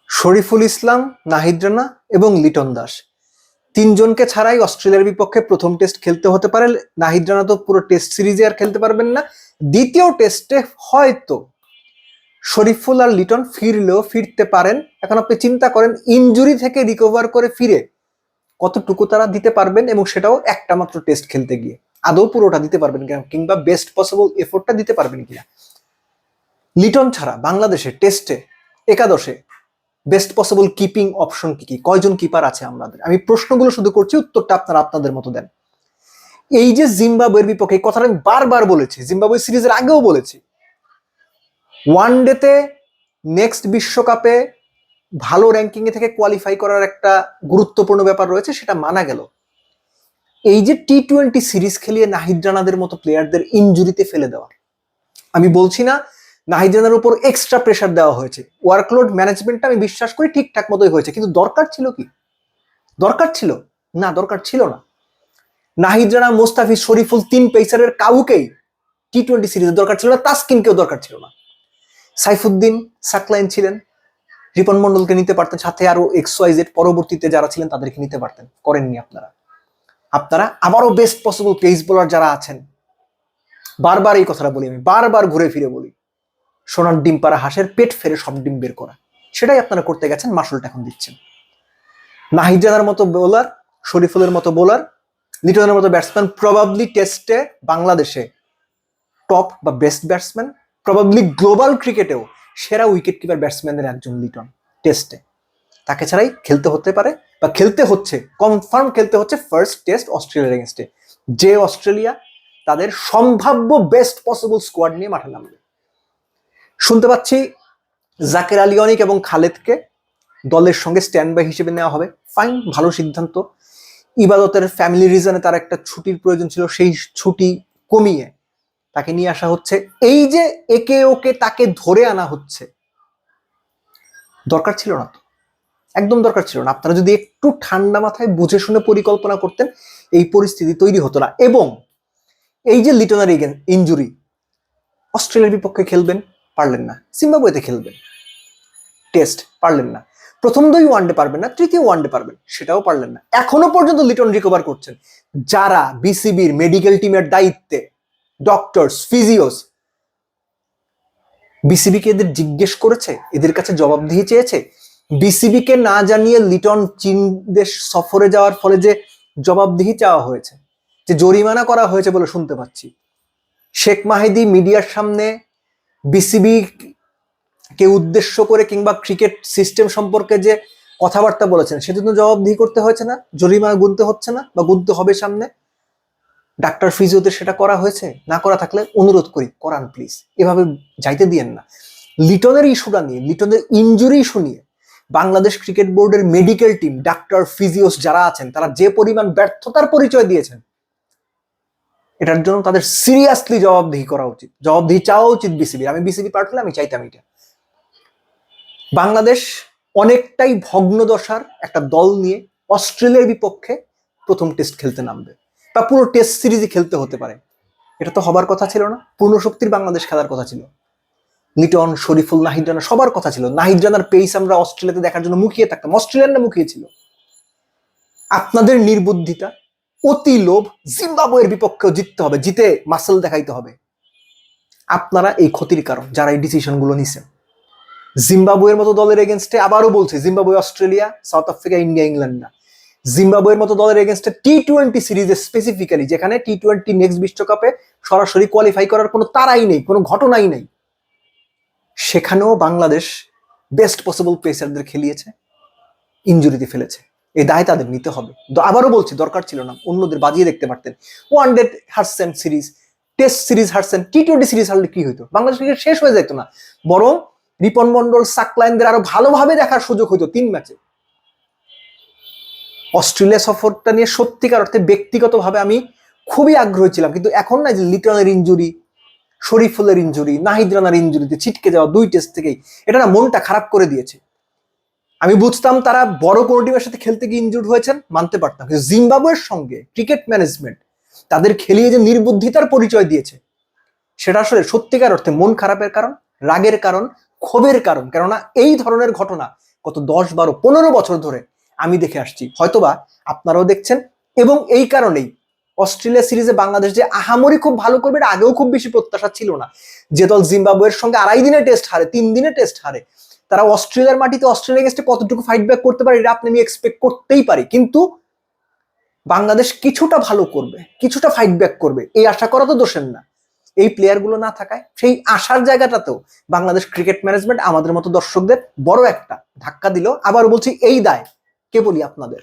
শরীফুল ইসলাম, নাহিদ রানা এবং লিটন দাস তিনজনকে ছাড়াই অস্ট্রেলিয়ার বিপক্ষে প্রথম টেস্ট খেলতে হতে পারে। নাহিদ রানা তো পুরো টেস্ট সিরিজে আর খেলতে পারবেন না। দ্বিতীয় টেস্টে হয়তো শরীফুল আর লিটন ফিরতে পারেন। এখন আপনি চিন্তা করেন ইনজুরি থেকে রিকভার করে ফিরে কতটুকু তারা দিতে পারবেন, এবং সেটাও একটা মাত্র টেস্ট খেলতে গিয়ে আদৌ পুরোটা দিতে পারবেন কিনা, কিংবা বেস্ট পসিবল এফোর্টটা দিতে পারবেন কিনা। লিটন ছাড়া বাংলাদেশে টেস্টে একাদশে বেস্ট পসিবল কিপিং অপশন কি কি, কয়জন কিপার আছে আমাদের? আমি প্রশ্নগুলো শুধু করছি, উত্তরটা আপনারা আপনাদের মতো দেন। এই যে জিম্বাবুয়ের বিপক্ষে, কথাটা আমি বারবার বলেছি, জিম্বাবুয়ে সিরিজের আগেও বলেছি, ওয়ানডেতে নেক্সট বিশ্বকাপে ভালো র্যাঙ্কিং এ থেকে কোয়ালিফাই করার একটা গুরুত্বপূর্ণ ব্যাপার রয়েছে, সেটা মানা গেল। এই যে টি-20 সিরিজ খেলিয়ে নাহিদ রানাদের মতো প্লেয়ারদের ইনজুরিতে ফেলে দেওয়া, আমি বলছি না নাহিদ রানার উপর এক্সট্রা প্রেশার দেওয়া হয়েছে, ওয়ার্কলোড ম্যানেজমেন্টটা আমি বিশ্বাস করি ঠিকঠাক মতোই হয়েছে, কিন্তু দরকার ছিল কি? দরকার ছিল না, দরকার ছিল না। নাহিদ রানা, মোস্তাফিজ, শরীফুল, তিন পেসারের কাউকেই টি-20 সিরিজের দরকার ছিল না। তাসকিনকেও দরকার ছিল না। সাইফুদ্দিন, সাকলাইন ছিলেন, রিপন মন্ডলকে নিতে পারতেন, সাথে আরো XYZ পরবর্তীতে যারা ছিলেন তাদেরকে নিতে পারতেন, করেননি আপনারা। আপনারা আবারও বেস্ট পসিবল পেস বোলার যারা আছেন, বারবার এই কথাটা বলি, আমি বারবার ঘুরে ফিরে বলি, সোনার ডিম পাড়া হাঁসের পেট ফেরে সব ডিম বের করা, সেটাই আপনারা করতে গেছেন, মাসুলটা এখন দিচ্ছেন। নাহিদ রানার মতো বোলার, শরীফুলের মতো বোলার, লিটনের মতো ব্যাটসম্যান, প্রবাবলি টেস্টে বাংলাদেশে টপ বা বেস্ট ব্যাটসম্যান, প্রবাবলি গ্লোবাল ক্রিকেটেও সেরা উইকেট কিপার ব্যাটসম্যানের একজন লিটন টেস্টে। তাকে ছাড়াই খেলতে হতে পারে বা খেলতে হচ্ছে, কনফার্ম খেলতে হচ্ছে ফার্স্ট টেস্ট অস্ট্রেলিয়ার এগেনস্টে, যে অস্ট্রেলিয়া তাদের সম্ভাব্য বেস্ট পসিবল স্কোয়াড নিয়ে মাঠে নামবে। শুনতে পাচ্ছি জাকের আলী অনিক এবং খালেদকে দলের সঙ্গে স্ট্যান্ড বাই হিসেবে নেওয়া হবে। ফাইন, ভালো সিদ্ধান্ত। ইবাদতের ফ্যামিলি রিজনে তার একটা ছুটির প্রয়োজন ছিল, সেই ছুটি কমিয়ে তাকে নিয়ে আসা হচ্ছে। এই যে একে ওকে তাকে ধরে আনা হচ্ছে, দরকার ছিল না তো, একদম দরকার ছিল না। আপনারা যদি একটু ঠান্ডা মাথায় বুঝে শুনে পরিকল্পনা করতেন, এই পরিস্থিতি তৈরি হতো না। এবং এই যে লিটনের ইনজুরি, অস্ট্রেলিয়ার বিপক্ষে খেলবেন, পারলেন না। জিম্বাবুয়েতে খেলবেন, টেস্ট পারলেন না। প্রথম দুই ওয়ানডে পারবেন না, তৃতীয় ওয়ানডে পারবেন, সেটাও পারলেন না। এখনো পর্যন্ত লিটন রিকভার করছেন। যারা বিসিবির মেডিকেল টিমের দায়িত্বে, ডক্টরস, ফিজিওস, বিসিবিকে এদের জিজ্ঞেস করেছে, এদের কাছে জবাবদিহি চেয়েছে? বিসিবিকে না জানিয়ে লিটন চীন দেশ সফরে যাওয়ার ফলে যে জবাবদিহি চাওয়া হয়েছে, যে জরিমানা করা হয়েছে বলে শুনতে পাচ্ছি, শেখ মাহিদি মিডিয়ার সামনে বিসিবি কে উদ্দেশ্য করে কিংবা ক্রিকেট সিস্টেম সম্পর্কে যে কথাবার্তা বলেছেন, সেজন্য জবাবদিহি করতে হয়েছে না? জরিমানা গুনতে হচ্ছে না বা গুনতে হবে সামনে? ডাক্তার ফিজিওতে সেটা করা হয়েছে? না করা থাকলে অনুরোধ করি করান প্লিজ, এভাবে যাইতে দিয়েন না। লিটনের ইস্যুটা নিয়ে, লিটনের ইনজুরি ইস্যু নিয়ে বাংলাদেশ ক্রিকেট বোর্ডের মেডিকেল টিম, ডাক্তার, ফিজিওস যারা আছেন, তারা যে পরিমাণ ব্যর্থতার পরিচয় দিয়েছেন, এটার জন্য তাদের সিরিয়াসলি জবাবদিহি করা উচিত, জবাবদিহি চাওয়া উচিত বিসিবি। আমি বিসিবি পার্ট হলে আমি চাইতাম এটা। বাংলাদেশ অনেকটাই ভগ্ন দশার একটা দল নিয়ে অস্ট্রেলিয়ার বিপক্ষে প্রথম টেস্ট খেলতে নামবে, বা পুরো টেস্ট সিরিজই খেলতে হতে পারে। এটা তো হবার কথা ছিল না। পূর্ণ শক্তির বাংলাদেশ খেলার কথা ছিল। লিটন, শরীফুল, নাহিদ রানা সবার কথা ছিল। নাহিদ রানার পেস আমরা অস্ট্রেলিয়াতে দেখার জন্য মুখিয়ে থাকতাম, অস্ট্রেলিয়ানরা মুখিয়ে ছিল। আপনাদের নির্বুদ্ধিতা, অতি লোভ, জিম্বাবুয়ের বিপক্ষেও জিততে হবে, জিতে মাসল দেখাইতে হবে। আপনারা এই ক্ষতির কারণ, যারা এই ডিসিশন গুলো নিছেন। জিম্বাবুয়ের মতো দলের এগেনস্টে, আবারও বলছে, Zimbabwe, Australia, south Africa, India, England না, জিম্বাবুয়ের মতো দলের এগেনস্টে টি-20 সিরিজে স্পেসিফিক্যালি, যেখানে টি-20 নেক্সট বিশ্বকাপে সরাসরি কোয়ালিফাই করার কোনো তারাই নেই, কোনো ঘটনাই নেই, সেখানেও বাংলাদেশ বেস্ট পসিবল পেসারদের খেলিয়েছে, ইনজুরিতে ফেলেছে। এই দায় তাদের নিতে হবে। আবারও বলছি, দরকার ছিল না, অন্যদের বাজিয়ে দেখতে পারতেন। ওয়ানডে হারছেন সিরিজ, টেস্ট সিরিজ হারছেন, টি-20 সিরিজ হারলে কি হইতো? বাংলাদেশ ক্রিকেট শেষ হয়ে যেত না, বরং রিপন মন্ডল, সাকলাইনদের আরো ভালোভাবে দেখার সুযোগ হইতো 3 ম্যাচে। অস্ট্রেলিয়া সফরটা নিয়ে সত্যিকার অর্থে ব্যক্তিগতভাবে আমি খুবই আগ্রহী ছিলাম, কিন্তু এখন না, যে লিটনের ইনজুরি, শরীফুলের ইনজুরি, নাহিদ রানার ইনজুরিতে ছিটকে যাওয়া 2 টেস্ট থেকেই, এটা না মনটা খারাপ করে দিয়েছে। আমি বুঝতাম তারা বড় কোনো টিমের সাথে খেলতে গিয়ে ইনজুর্ড হয়েছেন, মানতে পারতাম, কিন্তু জিম্বাবুয়ের সঙ্গে ক্রিকেট ম্যানেজমেন্ট তাদের খেলিয়ে যে নির্বুদ্ধিতার পরিচয় দিয়েছে, সেটা আসলে সত্যিকার অর্থে মন খারাপের কারণ, রাগের কারণ, ক্ষোভের কারণ, কেননা এই ধরনের ঘটনা গত 10, 12, 15 বছর ধরে আমি দেখে আসছি, হয়তোবা আপনারাও দেখছেন। এবং এই কারণেই অস্ট্রেলিয়া সিরিজে বাংলাদেশ যে আহামরি খুব ভালো করবে এটা আগেও খুব বেশি প্রত্যাশা ছিল না। যে দল জিম্বাবুয়ের সঙ্গে 2.5 দিনে টেস্ট হারে, 3 দিনে টেস্ট হারে, তারা অস্ট্রেলিয়ার মাটিতে অস্ট্রেলিয়া এগেইনস্টে কতটুকু ফাইট ব্যাক করতে পারে এটা আপনি আমি এক্সপেক্ট করতেই পারি। কিন্তু বাংলাদেশ কিছুটা ভালো করবে, কিছুটা ফাইট ব্যাক করবে, এই আশা করা তো দোষের না। এই প্লেয়ারগুলো না থাকায় সেই আশার জায়গাটাতেও বাংলাদেশ ক্রিকেট ম্যানেজমেন্ট আমাদের মতো দর্শকদের বড় একটা ধাক্কা দিল। আবার বলছি, এই দায় কেবলই আপনাদের।